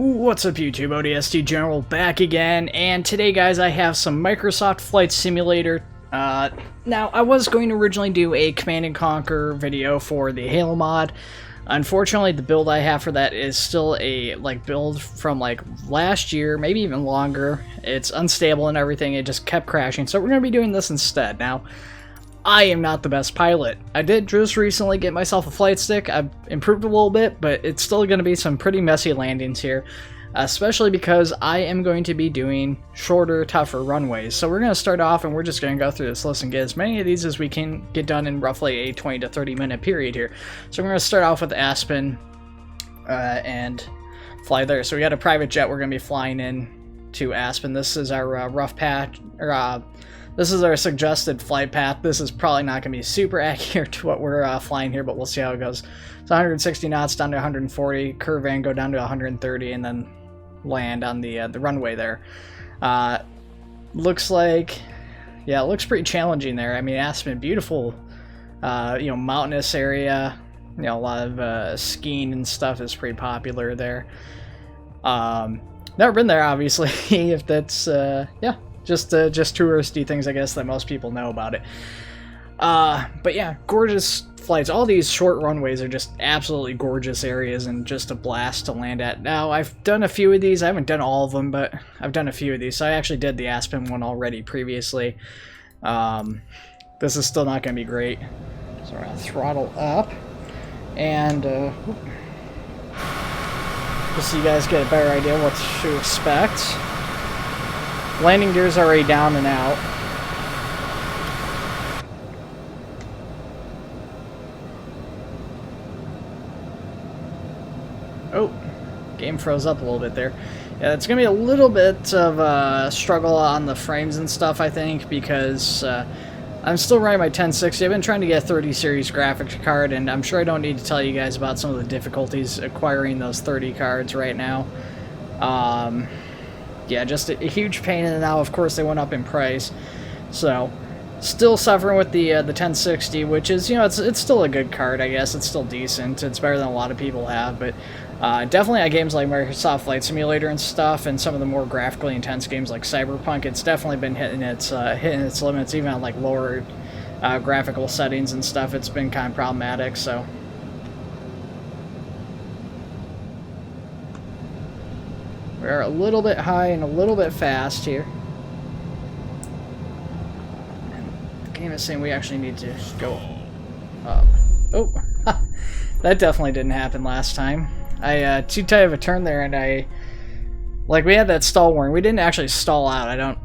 What's up YouTube, ODST General back again, and today guys I have some Microsoft Flight Simulator. Now I was going to originally do a Command & Conquer video for the Halo mod. Unfortunately the build I have for that is still a build from last year, maybe even longer. It's unstable and everything, it just kept crashing, so we're going to be doing this instead. Now I am not the best pilot. I did just recently get myself a flight stick. I've improved a little bit, but it's still going to be some pretty messy landings here, especially because I am going to be doing shorter, tougher runways. So we're going to start off and we're just going to go through this list and get as many of these as we can get done in roughly a 20 to 30 minute period here. So we're going to start off with Aspen and fly there. So we got a private jet we're going to be flying in to Aspen. This is our rough patch, this is our suggested flight path. This is probably not going to be super accurate to what we're flying here, but we'll see how it goes. It's 160 knots down to 140, curve and go down to 130, and then land on the runway there. Looks like, yeah, it looks pretty challenging there. I mean, Aspen, beautiful, mountainous area. You know, a lot of skiing and stuff is pretty popular there. Never been there, obviously. If that's, yeah. Just touristy things, I guess, that most people know about it. But yeah, gorgeous flights. All these short runways are just absolutely gorgeous areas and just a blast to land at. Now, I've done a few of these. I haven't done all of them, but I've done a few of these. So I actually did the Aspen one already previously. This is still not going to be great. So we're going to throttle up. And just so you guys get a better idea what to expect. Landing gear's already down and out. Oh, game froze up a little bit there. Yeah, it's going to be a little bit of a struggle on the frames and stuff, I think, because I'm still running my 1060. I've been trying to get a 30 series graphics card, and I'm sure I don't need to tell you guys about some of the difficulties acquiring those 30 cards right now. Yeah, just a huge pain, and now of course they went up in price. So still suffering with the 1060, which is, you know, it's still a good card, I guess. It's still decent. It's better than a lot of people have, but definitely on games like Microsoft Flight Simulator and stuff, and some of the more graphically intense games like Cyberpunk, it's definitely been hitting its limits, even on like lower graphical settings and stuff. It's been kind of problematic. So we're a little bit high and a little bit fast here. And the game is saying we actually need to go up. Oh, that definitely didn't happen last time. I too tight of a turn there, and we had that stall warning. We didn't actually stall out.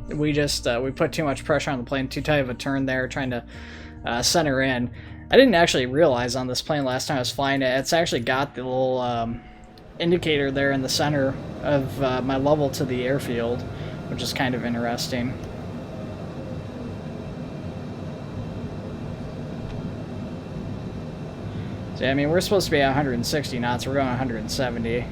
We just we put too much pressure on the plane. Too tight of a turn there, trying to center in. I didn't actually realize on this plane last time I was flying it. It's actually got the little indicator there in the center of my level to the airfield, which is kind of interesting. So, I mean, we're supposed to be at 160 knots, we're going 170.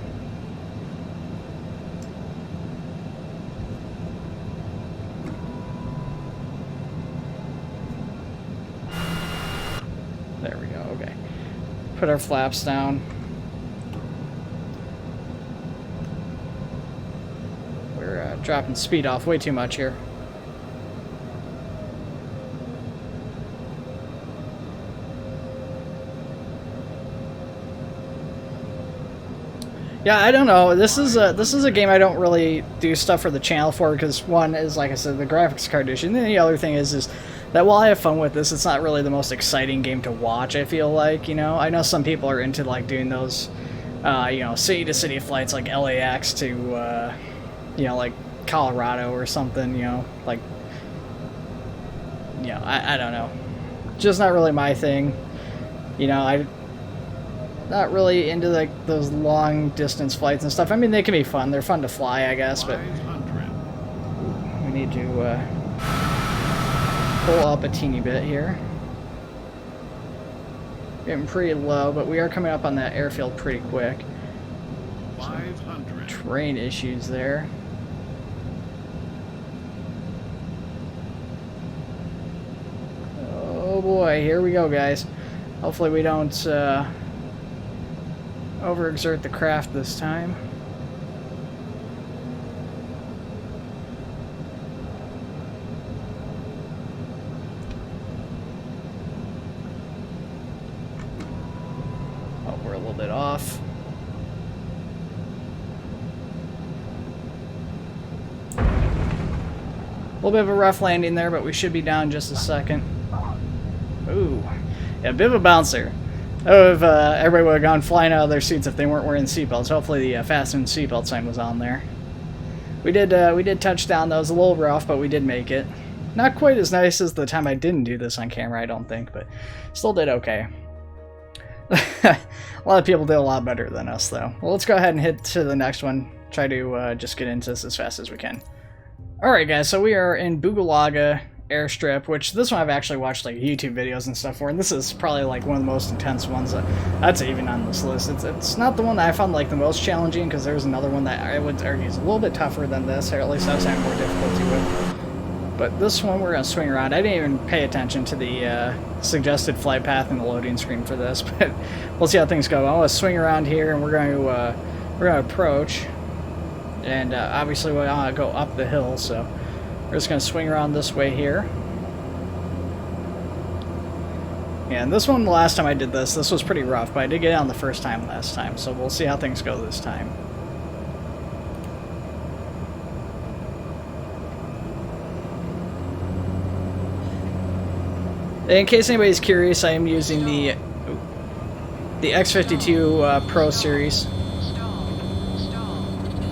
There we go, okay. Put our flaps down. We're dropping speed off way too much here. Yeah, I don't know. This is a game I don't really do stuff for the channel for, because one is, like I said, the graphics card issue, and then the other thing is that while I have fun with this, it's not really the most exciting game to watch. I feel like, you know, I know some people are into like doing those, city to city flights like LAX to like Colorado or something, I don't know. Just not really my thing. I'm not really into like those long distance flights and stuff. I mean, they can be fun. They're fun to fly, I guess, but we need to pull up a teeny bit here. Getting pretty low, but we are coming up on that airfield pretty quick. 500. Terrain issues there. Oh boy, here we go, guys. Hopefully we don't overexert the craft this time. Oh, we're a little bit off. A little bit of a rough landing there, but we should be down in just a second. Ooh. Yeah, a bit of a bouncer. Oh, if everybody would have gone flying out of their seats if they weren't wearing seatbelts. Hopefully the fasten seatbelt sign was on there. We did touch down. That was a little rough, but we did make it. Not quite as nice as the time I didn't do this on camera, I don't think, but still did okay. A lot of people did a lot better than us, though. Well, let's go ahead and hit to the next one. Try to just get into this as fast as we can. Alright guys, so we are in Bugalaga airstrip, which this one I've actually watched like YouTube videos and stuff for, and this is probably like one of the most intense ones I'd say even on this list. It's not the one that I found like the most challenging, because there's another one that I would argue is a little bit tougher than this, or at least I was having more difficulty with. But this one we're going to swing around. I didn't even pay attention to the suggested flight path in the loading screen for this, but we'll see how things go. I'm going to swing around here, and we're going to approach. And obviously we want to go up the hill, so we're just going to swing around this way here. Yeah, and this one, the last time I did this was pretty rough, but I did get it on the first time last time, so we'll see how things go this time. In case anybody's curious, I am using the X52 Pro series.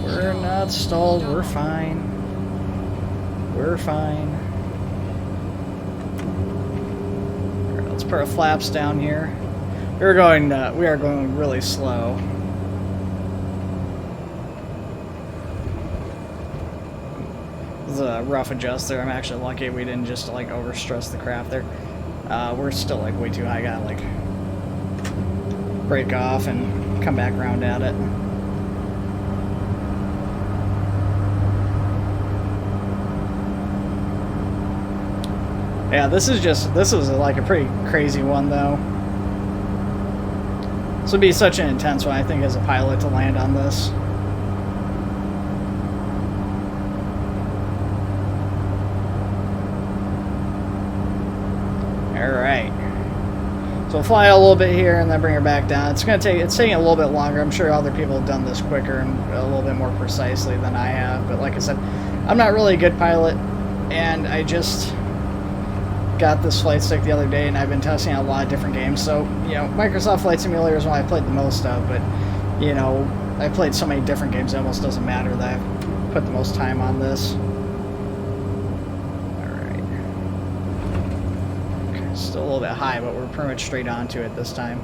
We're not stalled, we're fine. We're fine. Alright, let's put our flaps down here. We are going really slow. This is a rough adjust there. I'm actually lucky we didn't just like overstress the craft there. We're still like way too high. Gotta like break off and come back around at it. Yeah, this is like a pretty crazy one though. This would be such an intense one, I think, as a pilot to land on this. Alright. So we'll fly a little bit here and then bring her back down. It's taking a little bit longer. I'm sure other people have done this quicker and a little bit more precisely than I have. But like I said, I'm not really a good pilot, and I just got this flight stick the other day, and I've been testing out a lot of different games. So, you know, Microsoft Flight Simulator is one I played the most of, but, you know, I played so many different games it almost doesn't matter that I've put the most time on this. Alright. Okay, still a little bit high, but we're pretty much straight onto it this time.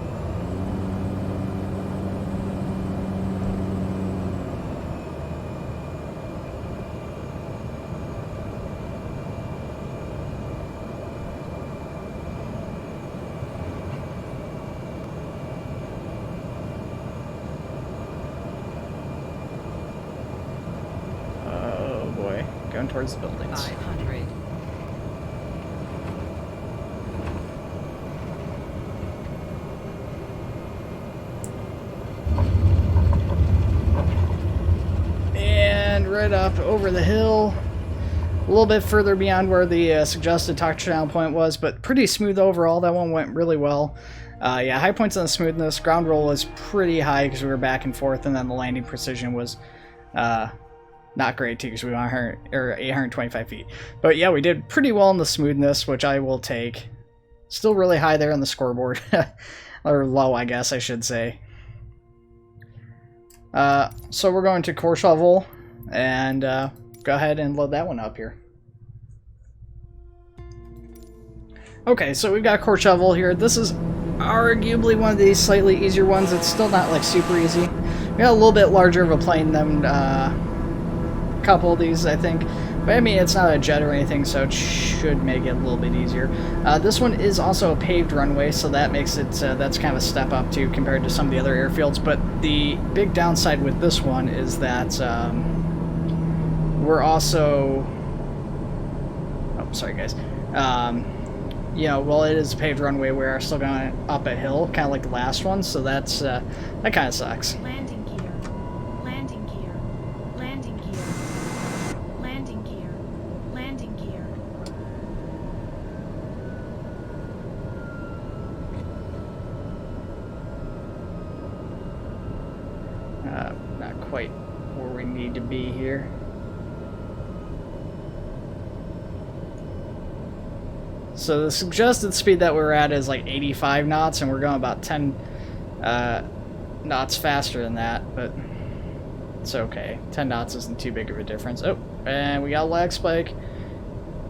Going towards the buildings. 500. And right up over the hill, a little bit further beyond where the suggested touchdown point was, but pretty smooth overall. That one went really well. Yeah, high points on the smoothness. Ground roll was pretty high because we were back and forth, and then the landing precision was not great too, because we went 825 feet. But yeah, we did pretty well in the smoothness, which I will take. Still really high there on the scoreboard. Or low, I guess I should say. So we're going to core shovel, and go ahead and load that one up here. Okay, so we've got core shovel here. This is arguably one of these slightly easier ones. It's still not like super easy. We got a little bit larger of a plane than couple of these, I think, but I mean, it's not a jet or anything, so it should make it a little bit easier. This one is also a paved runway, so that makes it that's kind of a step up too compared to some of the other airfields. But the big downside with this one is that we're also, oh sorry guys, you know, well, it is a paved runway, we are still going up a hill, kind of like the last one, so that's, that kind of sucks. Landing gear. Landing gear. Landing gear. Landing gear. Landing gear. Not quite where we need to be here. So the suggested speed that we're at is like 85 knots, and we're going about 10 knots faster than that, but it's okay. 10 knots isn't too big of a difference. Oh, and we got a lag spike.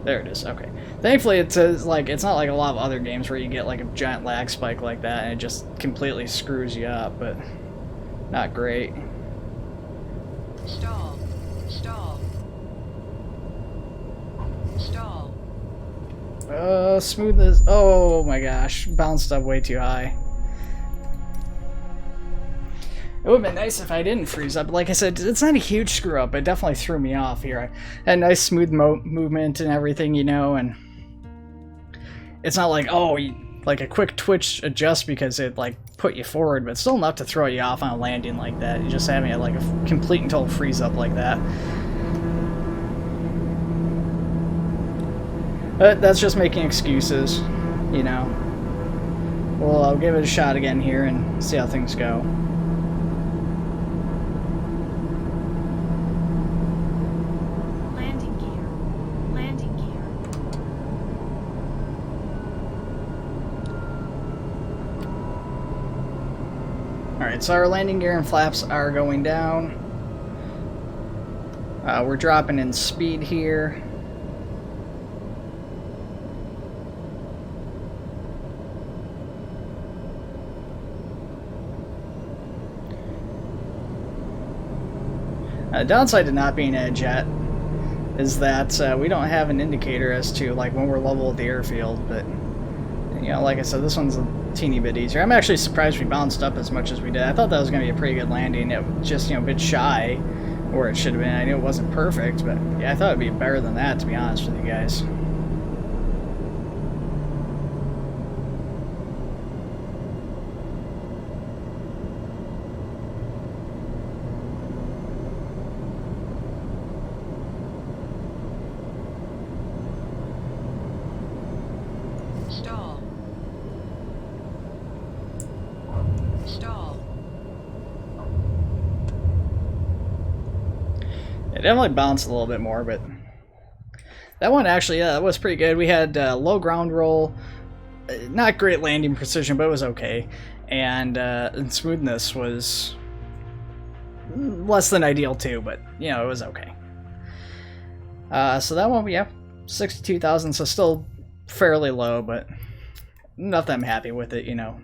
There it is. Okay. Thankfully, it's like it's not like a lot of other games where you get like a giant lag spike like that and it just completely screws you up, but not great. Stall. Stall. Stall. Smooth as... Oh my gosh. Bounced up way too high. It would have been nice if I didn't freeze up. Like I said, it's not a huge screw up, but it definitely threw me off here. I had nice smooth movement and everything, you know, and it's not like, oh, like a quick twitch adjust because it like put you forward, but still enough to throw you off on a landing like that. You're just having it like a complete and total freeze up like that. But that's just making excuses, you know. Well, I'll give it a shot again here and see how things go. Landing gear. Landing gear. Alright, so our landing gear and flaps are going down. We're dropping in speed here. Downside to not being at a jet is that we don't have an indicator as to like when we're level at the airfield, but you know, like I said, this one's a teeny bit easier. I'm actually surprised we bounced up as much as we did. I thought that was going to be a pretty good landing. It was just, you know, a bit shy where it should have been. I knew it wasn't perfect, but yeah, I thought it'd be better than that, to be honest with you guys. Stall. Stall. It definitely bounced a little bit more, but that one actually, yeah, that was pretty good. We had low ground roll, not great landing precision, but it was okay, and smoothness was less than ideal too, but you know, it was okay. So that one, yeah, 62,000, so still fairly low, but nothing I'm happy with it, you know.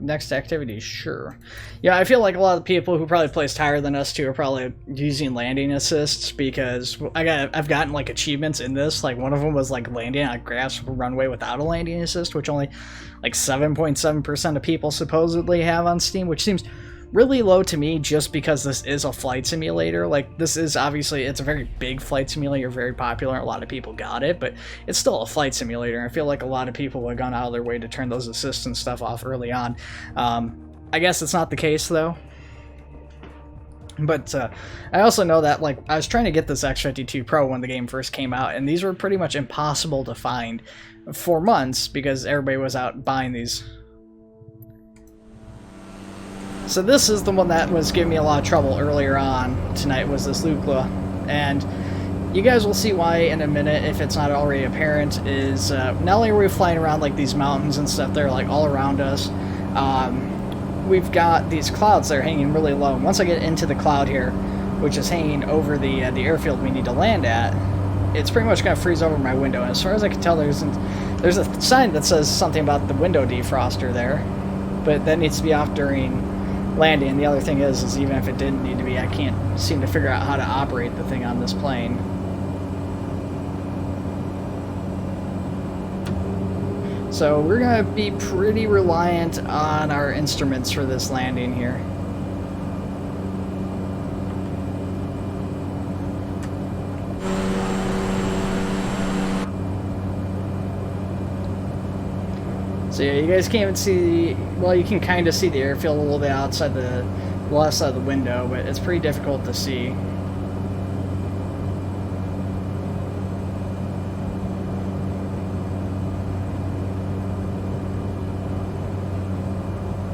Next activity, sure. Yeah, I feel like a lot of the people who probably placed higher than us too are probably using landing assists, because I've gotten like achievements in this. Like one of them was like landing on a grass runway without a landing assist, which only like 7.7% of people supposedly have on Steam, which seems really low to me just because this is a flight simulator. Like, this is obviously, it's a very big flight simulator, very popular, a lot of people got it, but it's still a flight simulator. I feel like a lot of people have gone out of their way to turn those assists and stuff off early on. I guess it's not the case though. But I also know that, like, I was trying to get this X52 Pro when the game first came out, and these were pretty much impossible to find for months because everybody was out buying these. So this is the one that was giving me a lot of trouble earlier on tonight, was this Lukla. And you guys will see why in a minute if it's not already apparent. Is not only are we flying around like these mountains and stuff, they're like all around us. We've got these clouds that are hanging really low. Once I get into the cloud here, which is hanging over the airfield we need to land at, it's pretty much going to freeze over my window. And as far as I can tell, there's a sign that says something about the window defroster there, but that needs to be off during landing. The other thing is even if it didn't need to be, I can't seem to figure out how to operate the thing on this plane. So we're going to be pretty reliant on our instruments for this landing here. So yeah, you guys can't even see, well, you can kind of see the airfield a little bit outside the left side of the window, but it's pretty difficult to see.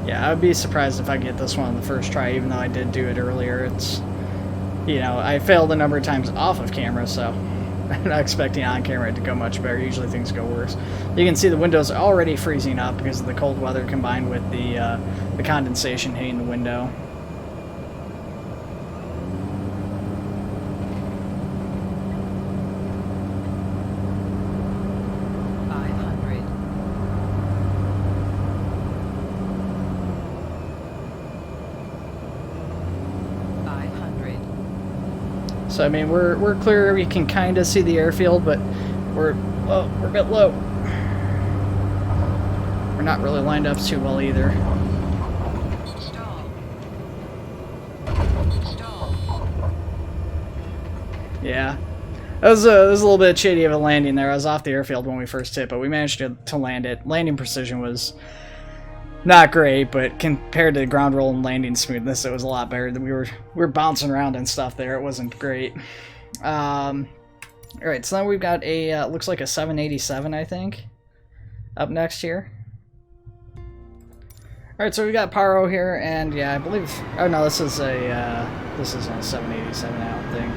Yeah, I would be surprised if I get this one on the first try, even though I did do it earlier. It's, you know, I failed a number of times off of camera, so I'm not expecting on camera to go much better. Usually things go worse. You can see the windows are already freezing up because of the cold weather combined with the condensation hitting the window. So I mean, we're clear. We can kind of see the airfield, but we're a bit low. We're not really lined up too well either. Stall. Yeah, that was a little bit shady of a landing there. I was off the airfield when we first hit, but we managed to land it. Landing precision was not great, but compared to ground roll and landing smoothness, it was a lot better. We were bouncing around and stuff there. It wasn't great. All right, so now we've got a looks like a 787, I think, up next here. All right, so we got Paro here, and yeah, I believe. Oh no, this is a 787. I don't think.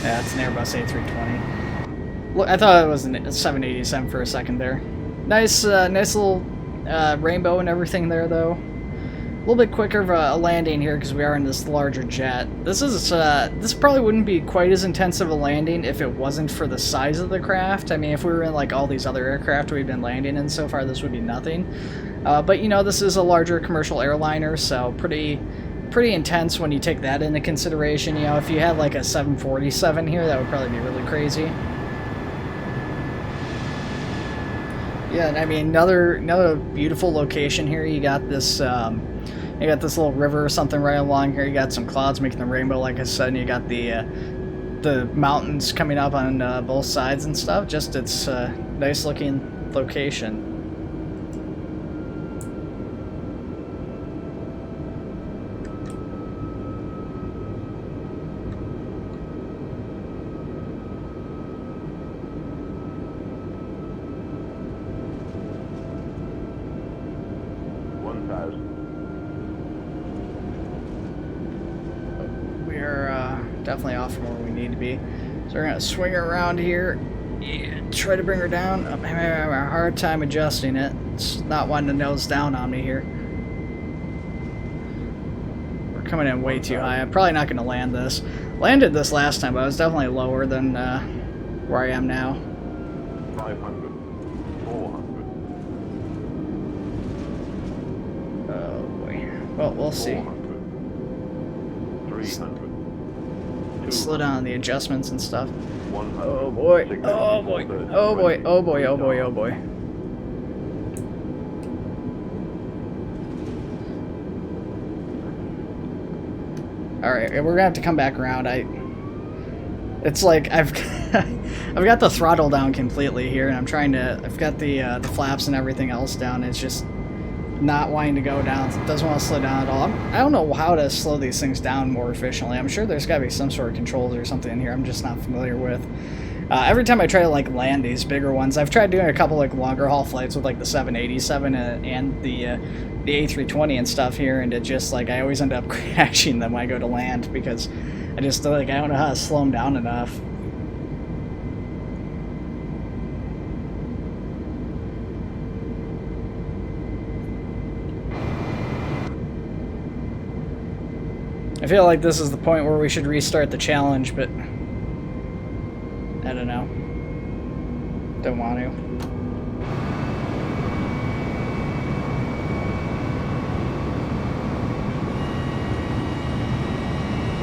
Yeah, it's an Airbus A320. Look, I thought it was a 787 for a second there. Nice little rainbow and everything there, though. A little bit quicker of a landing here because we are in this larger jet. This probably wouldn't be quite as intensive a landing if it wasn't for the size of the craft. I mean, if we were in like all these other aircraft we've been landing in so far, this would be nothing. But you know, this is a larger commercial airliner, so pretty intense when you take that into consideration. You know, if you had like a 747 here, that would probably be really crazy. Yeah, and I mean, another beautiful location here. You got this little river or something right along here. You got some clouds making the rainbow, like I said, and you got the mountains coming up on both sides and stuff. Just it's a nice looking location. Definitely off from where we need to be. So we're going to swing her around here and try to bring her down. I'm having a hard time adjusting it. It's not wanting to nose down on me here. We're coming in way too high. I'm probably not going to land this. Landed this last time, but I was definitely lower than where I am now. 500, 400. Oh boy. Well, we'll see. 300. Slow down on the adjustments and stuff. 100. Oh boy. Oh boy. Oh boy. Oh boy. Oh boy. Oh boy. Alright, we're gonna have to come back around. It's like I've I've got the throttle down completely here, and I've got the flaps and everything else down. It's just not wanting to go down. It doesn't want to slow down at all. I don't know how to slow these things down more efficiently. I'm sure there's got to be some sort of controls or something in here I'm just not familiar with. Every time I try to like land these bigger ones, I've tried doing a couple like longer haul flights with like the 787 and the A320 and stuff here, and it just like I always end up crashing them when I go to land because I just like I don't know how to slow them down enough. I feel like this is the point where we should restart the challenge, but I don't know. Don't want to.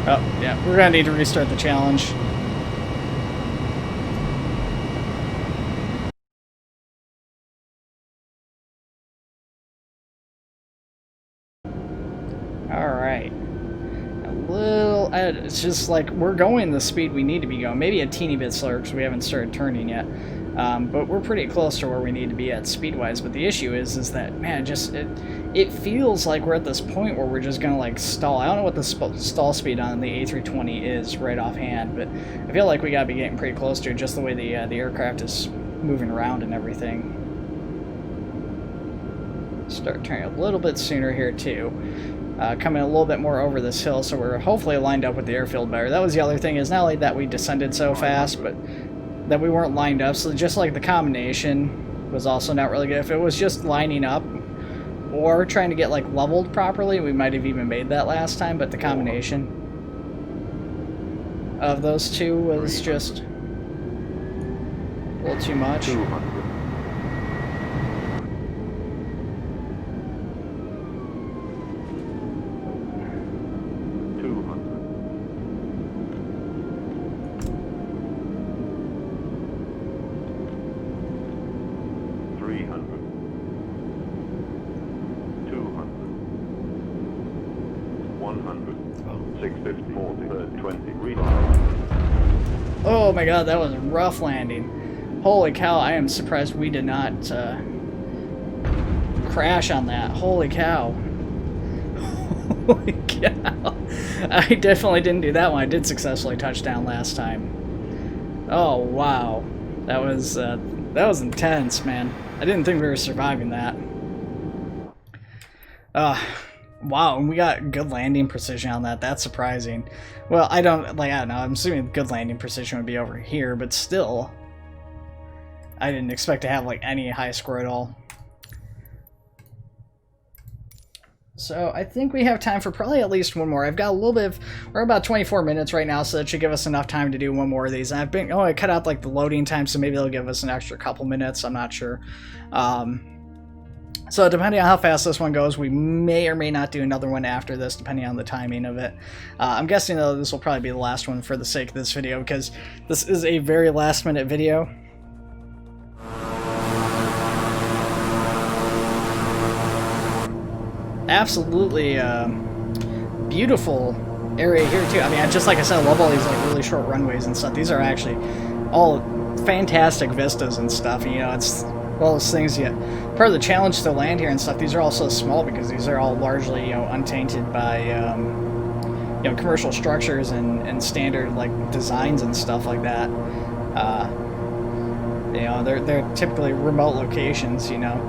Oh, yeah, we're gonna need to restart the challenge. Alright. It's just like we're going the speed we need to be going. Maybe a teeny bit slower because we haven't started turning yet. But we're pretty close to where we need to be at speed-wise. But the issue is that, man, it feels like we're at this point where we're just gonna like stall. I don't know what the stall speed on the A320 is right offhand, but I feel like we gotta be getting pretty close to it, just the way the aircraft is moving around and everything. Start turning a little bit sooner here too. Coming a little bit more over this hill, so we're hopefully lined up with the airfield better. That was the other thing, is not only that we descended so fast, but that we weren't lined up. So just like the combination was also not really good. If it was just lining up or trying to get like leveled properly, we might have even made that last time, but the combination of those two was just a little too much. 200. 650, 40, 20, reload. Oh my god, that was a rough landing. Holy cow, I am surprised we did not crash on that. Holy cow. Holy cow. I definitely didn't do that one. I did successfully touch down last time. Oh wow. That was intense, man. I didn't think we were surviving that. Wow, and we got good landing precision on that. That's surprising. Well, I don't know. I'm assuming good landing precision would be over here, but still, I didn't expect to have like any high score at all. So I think we have time for probably at least one more. I've got a little bit of, we're about 24 minutes right now, so that should give us enough time to do one more of these. And I cut out like the loading time, so maybe they'll give us an extra couple minutes. I'm not sure. So depending on how fast this one goes, we may or may not do another one after this, depending on the timing of it. I'm guessing, though, this will probably be the last one for the sake of this video, because this is a very last-minute video. Absolutely beautiful area here, too. I mean, just like I said, I love all these like really short runways and stuff. These are actually all fantastic vistas and stuff. You know, it's all those things yet. Part of the challenge to land here and stuff, these are all so small because these are all largely, you know, untainted by, you know, commercial structures and standard, like, designs and stuff like that. You know, they're typically remote locations, you know.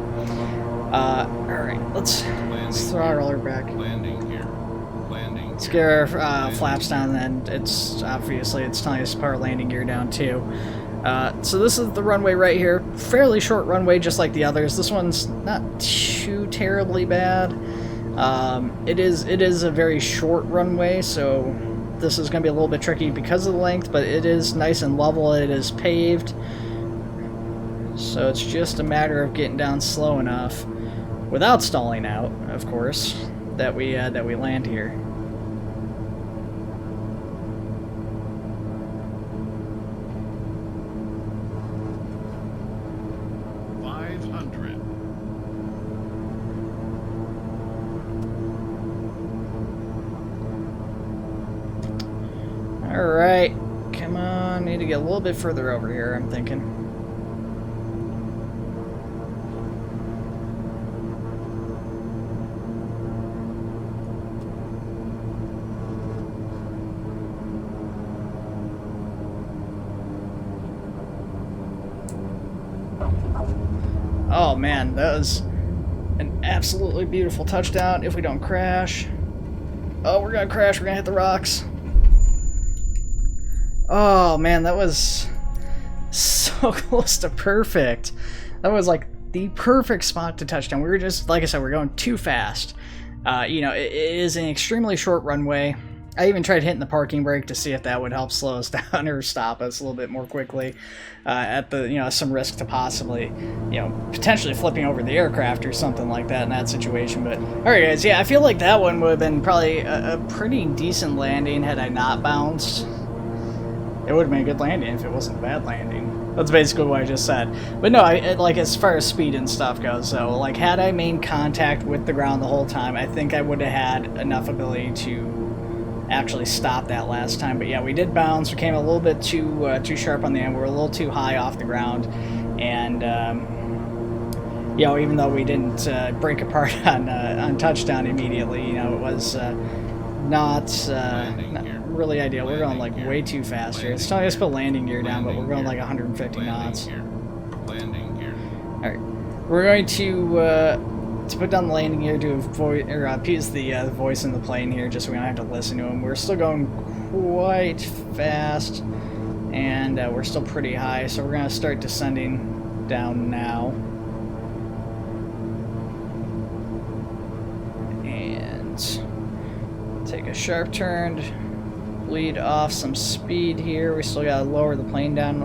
Alright, let's throttle her back. Landing here. Landing. Let's get our flaps down, and it's obviously it's telling us to put our landing gear down too. So this is the runway right here. Fairly short runway, just like the others. This one's not too terribly bad. It is a very short runway, so this is going to be a little bit tricky because of the length, but it is nice and level. It is paved, so it's just a matter of getting down slow enough, without stalling out, of course, that we land here. Alright, come on, need to get a little bit further over here, I'm thinking. Oh man, that was an absolutely beautiful touchdown if we don't crash. Oh, we're gonna crash, we're gonna hit the rocks. Oh man, that was so close to perfect. That was like the perfect spot to touch down. We were just, like I said, we're going too fast. You know, it is an extremely short runway. I even tried hitting the parking brake to see if that would help slow us down or stop us a little bit more quickly. At the, you know, some risk to possibly, you know, potentially flipping over the aircraft or something like that in that situation. But alright guys, yeah, I feel like that one would have been probably a pretty decent landing had I not bounced. It would have been a good landing if it wasn't a bad landing. That's basically what I just said. But no, like as far as speed and stuff goes, so like had I made contact with the ground the whole time, I think I would have had enough ability to actually stop that last time. But yeah, we did bounce. We came a little bit too sharp on the end. We were a little too high off the ground, and you know, even though we didn't break apart on touchdown immediately, you know, it was not really ideal. We're going like way too fast here. It's telling us to put landing gear down, but we're going like 150 knots. Landing gear. All right, we're going to put down the landing gear to avoid or appease the voice in the plane here, just so we don't have to listen to him. We're still going quite fast, and we're still pretty high, so we're gonna start descending down now. Take a sharp turn, bleed off some speed here. We still gotta lower the plane down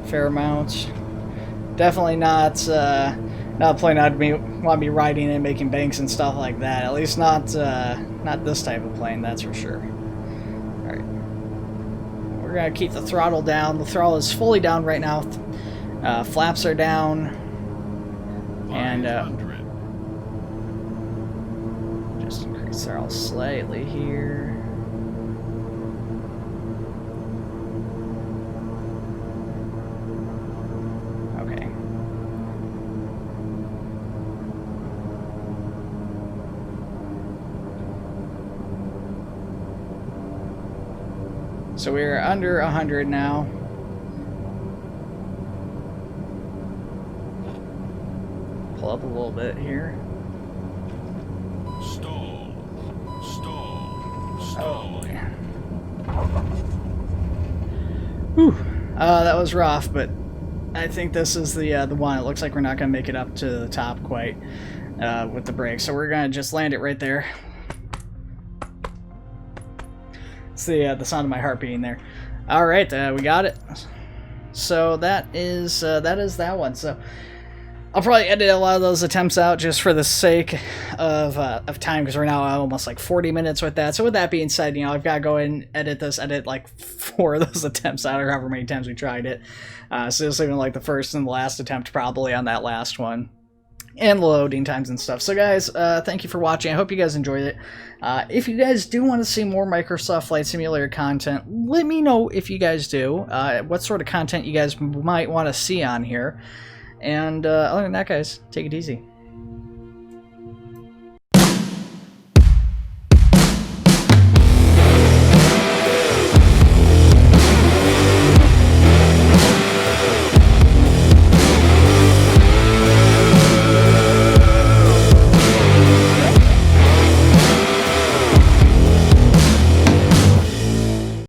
a fair amount. Definitely not a plane I'd want to be riding and making banks and stuff like that. At least not this type of plane, that's for sure. All right, we're gonna keep the throttle down. The throttle is fully down right now. Flaps are down, and just increase throttle slightly here. Okay. So we're under 100 now. Pull up a little bit here. Stall. Oh, boy. Whew. That was rough, but I think this is the one. It looks like we're not going to make it up to the top quite with the brakes, so we're going to just land it right there. It's the sound of my heart beating there. All right, we got it. So that is that one. So I'll probably edit a lot of those attempts out just for the sake of time, because we're now almost like 40 minutes with that. So with that being said, you know, I've got to go and edit like 4 of those attempts out, or however many times we tried it. So just even like the first and the last attempt probably on that last one, and loading times and stuff. So guys, thank you for watching. I hope you guys enjoyed it. If you guys do want to see more Microsoft Flight Simulator content, let me know if you guys do. What sort of content you guys might want to see on here. And other than that, guys, take it easy.